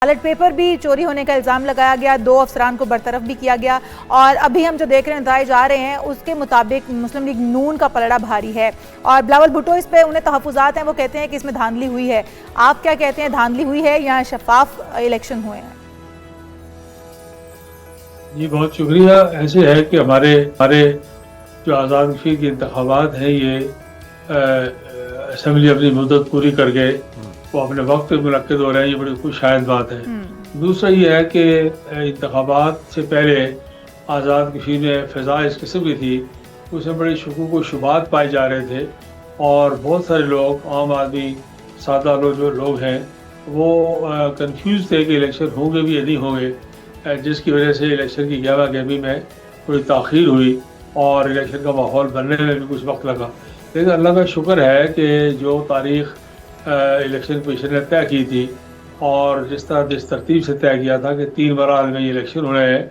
Ballot paper بھی چوری ہونے کا الزام لگایا گیا، 2 افسران کو برطرف بھی کیا گیا، اور ابھی ہم جو دیکھ رہے ہیں نتائج آ رہے ہیں اس کے مطابق مسلم لیگ نون کا پلڑا بھاری ہے، اور بلاول بھٹو اس پہ انہیں تحفظات ہیں، وہ کہتے ہیں کہ اس میں دھاندلی ہوئی ہے۔ آپ کیا کہتے ہیں، دھاندلی ہوئی ہے یا شفاف الیکشن ہوئے ہیں؟ جی بہت شکریہ۔ ایسے ہے کہ ہمارے جو آزاد کشمیر کے انتخابات ہیں یہ اسمبلی اپنی مدت پوری کر کے وہ اپنے وقت پہ منعقد ہو رہے ہیں، یہ بڑی خوش شائد بات ہے۔ دوسرا یہ ہے کہ انتخابات سے پہلے آزاد کشمیر میں فضا اس قسم کی تھی، اس میں بڑے شکوک و شبہات پائے جا رہے تھے، اور بہت سارے لوگ، عام آدمی، سادہ لوگ جو لوگ ہیں وہ کنفیوز تھے کہ الیکشن ہوں گے بھی یا نہیں ہوں گے، جس کی وجہ سے الیکشن کی گہما گہمی میں تھوڑی تاخیر ہوئی اور الیکشن کا ماحول بننے میں بھی کچھ وقت لگا۔ لیکن اللہ کا شکر ہے کہ جو تاریخ الیکشن کمیشن نے طے کی تھی اور جس ترتیب سے طے کیا تھا کہ 3 مراحل میں یہ الیکشن ہونے ہیں،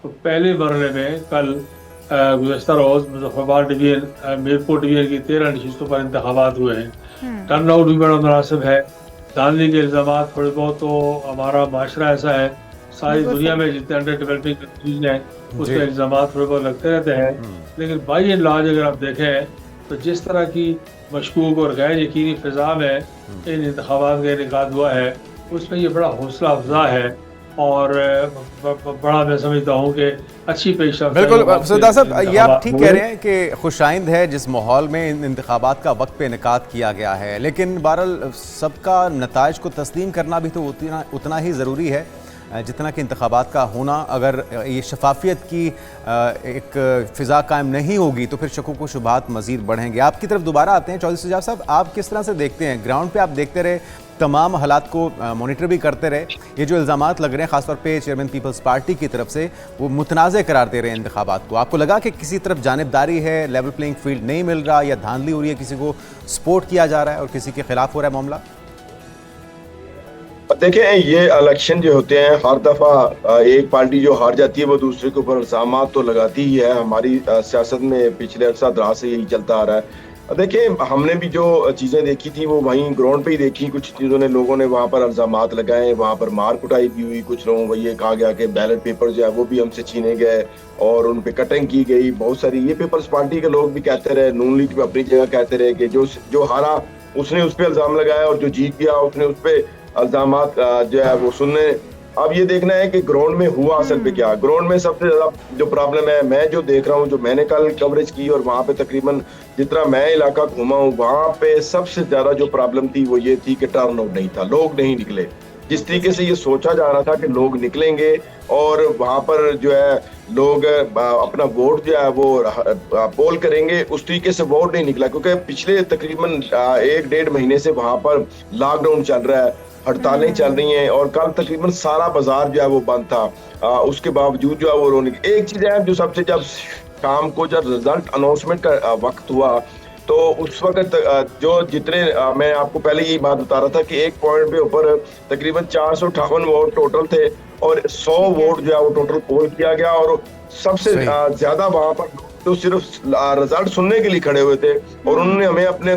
تو پہلے مرحلے میں کل گزشتہ روز مظفر آباد ڈویژن، میرپور ڈویژن کی 13 نشستوں پر انتخابات ہوئے ہیں۔ ٹرن آؤٹ بھی بڑا مناسب ہے۔ دھاندلی کے الزامات تھوڑے بہت، تو ہمارا معاشرہ ایسا ہے، ساری دنیا میں جتنے انڈر ڈیولپنگ کنٹریز ہیں اس پہ الزامات تھوڑے بہت لگتے رہتے ہیں، لیکن بائی اینڈ لارج اگر آپ دیکھیں تو جس طرح کی مشکوک اور غیر یقینی فضا میں ان انتخابات کا انعقاد ہوا ہے، اس میں یہ بڑا حوصلہ افزا ہے، اور بڑا میں سمجھتا ہوں کہ اچھی پیش رفت ہے۔ بالکل سردار صاحب، یہ آپ ٹھیک کہہ رہے ہیں کہ خوش آئند ہے جس ماحول میں ان انتخابات کا وقت پہ انعقاد کیا گیا ہے، لیکن بہرحال سب کا نتائج کو تسلیم کرنا بھی تو اتنا ہی ضروری ہے جتنا کہ انتخابات کا ہونا۔ اگر یہ شفافیت کی ایک فضا قائم نہیں ہوگی تو پھر شکوک و شبہات مزید بڑھیں گے۔ آپ کی طرف دوبارہ آتے ہیں چودھری سجاد صاحب، آپ کس طرح سے دیکھتے ہیں گراؤنڈ پہ؟ آپ دیکھتے رہے، تمام حالات کو مانیٹر بھی کرتے رہے، یہ جو الزامات لگ رہے ہیں خاص طور پہ چیئرمین پیپلز پارٹی کی طرف سے، وہ متنازع قرار دے رہے ہیں انتخابات کو، آپ کو لگا کہ کسی طرف جانبداری ہے، لیول پلینگ فیلڈ نہیں مل رہا، یا دھاندلی ہو رہی ہے، کسی کو سپورٹ کیا جا رہا ہے اور کسی کے خلاف ہو رہا ہے معاملہ؟ دیکھیں، یہ الیکشن جو ہوتے ہیں ہر دفعہ ایک پارٹی جو ہار جاتی ہے وہ دوسرے کے اوپر الزامات تو لگاتی ہی ہے۔ ہماری سیاست میں پچھلے عرصہ دراز سے یہی چلتا آ رہا ہے۔ دیکھیں، ہم نے بھی جو چیزیں دیکھی تھی وہ وہیں گراؤنڈ پہ ہی دیکھی، کچھ چیزوں نے لوگوں نے وہاں پر الزامات لگائے، وہاں پر مار کٹائی بھی ہوئی، کچھ لوگوں کو یہ کہا گیا کہ بیلٹ پیپر جو ہے وہ بھی ہم سے چھینے گئے اور ان پہ کٹنگ کی گئی۔ بہت ساری یہ پیپلز پارٹی کے لوگ بھی کہتے رہے، نون لیگ بھی اپنی جگہ کہتے رہے کہ جو ہارا اس نے اس پہ الزام لگایا اور جو جیت گیا اس نے اس پہ الزامات جو ہے وہ سننے۔ اب یہ دیکھنا ہے کہ گراؤنڈ میں ہوا اصل پہ کیا۔ گراؤنڈ میں سب سے زیادہ جو پرابلم ہے، میں جو دیکھ رہا ہوں، جو میں نے کل کوریج کی اور وہاں پہ تقریباً جتنا میں علاقہ گھوما ہوں، وہاں پہ سب سے زیادہ جو پرابلم تھی وہ یہ تھی کہ ٹرن آؤٹ نہیں تھا، لوگ نہیں نکلے۔ جس طریقے سے یہ سوچا جا رہا تھا کہ لوگ نکلیں گے اور وہاں پر جو ہے لوگ اپنا ووٹ جو ہے وہ پول کریں گے، اس طریقے سے ووٹ نہیں نکلا، کیونکہ پچھلے تقریباً 1-1.5 مہینے سے وہاں پر لاک ڈاؤن چل رہا ہے، ہڑتالیں چل رہی ہیں، اور کل تقریباً سارا بازار جو ہے وہ بند تھا۔ اس کے باوجود جو ہے وہ ایک چیز ہے جو سب سے، جب شام کو جب رزلٹ اناؤنسمنٹ کا وقت ہوا تو اس وقت جو جتنے، میں آپ کو پہلے یہی بات بتا رہا تھا کہ ایک پوائنٹ پہ اوپر تقریباً 458 ووٹ ٹوٹل تھے اور 100 ووٹ جو ہے وہ ٹوٹل پول کیا گیا، اور سب سے زیادہ وہاں پر تو صرف رزلٹ سننے کے لیے کھڑے ہوئے تھے، اور انہوں نے ہمیں اپنے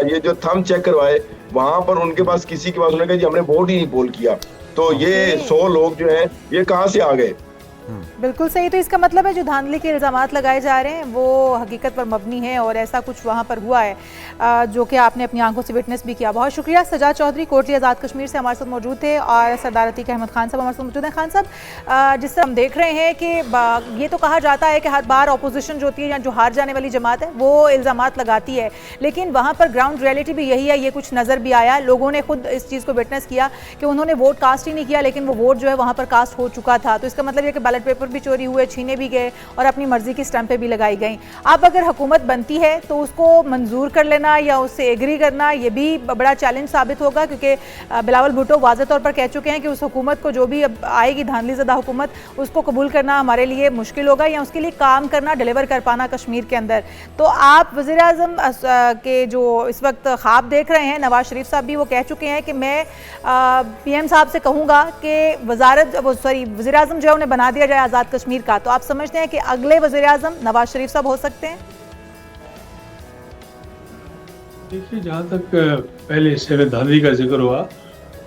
یہ جو تھم چیک کروائے، وہاں پر ان کے پاس کسی کے پاس انہوں نے کہا جی ہم نے ووٹ ہی نہیں پول کیا۔ تو یہ 100 لوگ جو ہیں یہ کہاں سے آ گئے؟ بالکل صحیح۔ تو اس کا مطلب ہے جو دھاندلی کے الزامات لگائے جا رہے ہیں وہ حقیقت پر مبنی ہے، اور ایسا کچھ وہاں پر ہوا ہے جو کہ آپ نے اپنی آنکھوں سے وٹنس بھی کیا۔ بہت شکریہ سجاد چودھری، کوٹلی آزاد کشمیر سے ہمارے ساتھ موجود تھے، اور سردار عتیق احمد خان صاحب ہمارے ساتھ موجود ہیں۔ خان صاحب، جس طرح ہم دیکھ رہے ہیں کہ یہ تو کہا جاتا ہے کہ ہر بار اپوزیشن جو ہوتی ہے یا جو ہار جانے والی جماعت ہے وہ الزامات لگاتی ہے، لیکن وہاں پر گراؤنڈ ریئلٹی بھی یہی ہے، یہ کچھ نظر بھی آیا، لوگوں نے خود اس چیز کو وٹنس کیا کہ انہوں نے ووٹ کاسٹ ہی نہیں کیا، لیکن وہ ووٹ جو ہے وہاں پر کاسٹ ہو چکا تھا۔ تو اس کا مطلب یہ کہ بیلٹ پیپر بھی چوری ہوئے، چھینے بھی گئے، اور اپنی مرضی کی سٹمپیں بھی لگائی گئیں۔ اب اگر حکومت بنتی ہے تو اس کو منظور کر لینا یا اس سے ایگری کرنا یہ بھی بڑا چیلنج ثابت ہوگا، کیونکہ بلاول بھٹو واضح طور پر کہہ چکے ہیں کہ اس حکومت کو جو بھی اب آئے گی دھاندلی زدہ حکومت، اس کو قبول کرنا ہمارے لیے مشکل ہوگا، یا اس کے لیے کام کرنا، ڈیلیور کر پانا کشمیر کے اندر۔ تو آپ وزیر اعظم کے جو اس وقت خواب دیکھ رہے ہیں، نواز شریف صاحب بھی وہ کہہ چکے ہیں کہ میں پی ایم صاحب سے کہوں گا کہ وزیر اعظم جو ہے انہیں بنا دیا جائے آزاد کشمیر کا، تو آپ سمجھتے ہیں کہ اگلے وزیر اعظم نواز شریف صاحب ہو سکتے ہیں؟ دیکھیے، جہاں تک پہلے حصے میں دھاندلی کا ذکر ہوا،